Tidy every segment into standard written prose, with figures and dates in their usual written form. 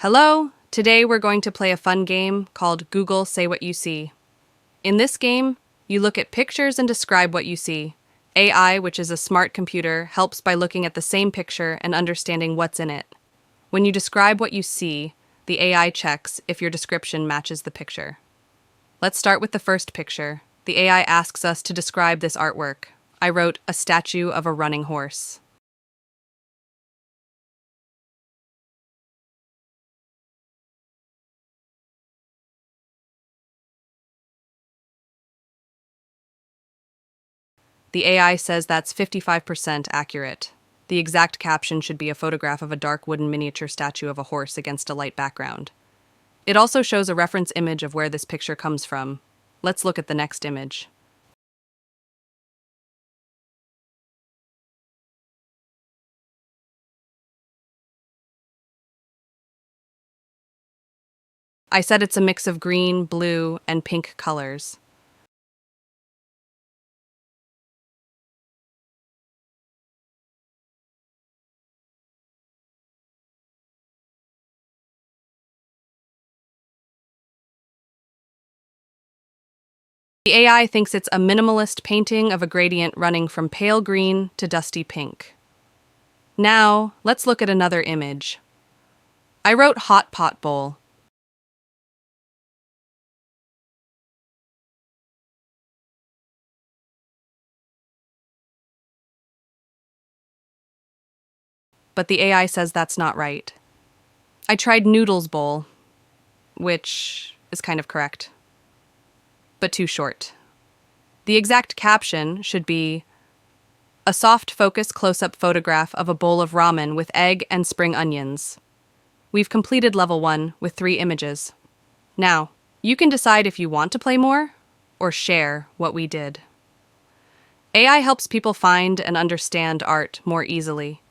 Hello! Today we're going to play a fun game called Google Say What You See. In this game, you look at pictures and describe what you see. AI, which is a smart computer, helps by looking at the same picture and understanding what's in it. When you describe what you see, the AI checks if your description matches the picture. Let's start with the first picture. The AI asks us to describe this artwork. I wrote a statue of a running horse. The AI says that's 55% accurate. The exact caption should be a photograph of a dark wooden miniature statue of a horse against a light background. It also shows a reference image of where this picture comes from. Let's look at the next image. I said it's a mix of green, blue, and pink colors. The AI thinks it's a minimalist painting of a gradient running from pale green to dusty pink. Now, let's look at another image. I wrote hot pot bowl. But the AI says that's not right. I tried noodles bowl, which is kind of correct, but too short. The exact caption should be a soft focus close-up photograph of a bowl of ramen with egg and spring onions. We've completed level 1 with 3 images. Now, you can decide if you want to play more or share what we did. AI helps people find and understand art more easily.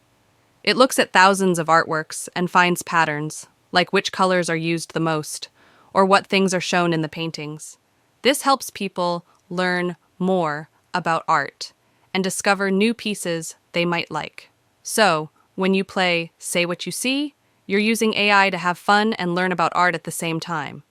It looks at thousands of artworks and finds patterns, like which colors are used the most, or what things are shown in the paintings. This helps people learn more about art and discover new pieces they might like. So, when you play Say What You See, you're using AI to have fun and learn about art at the same time.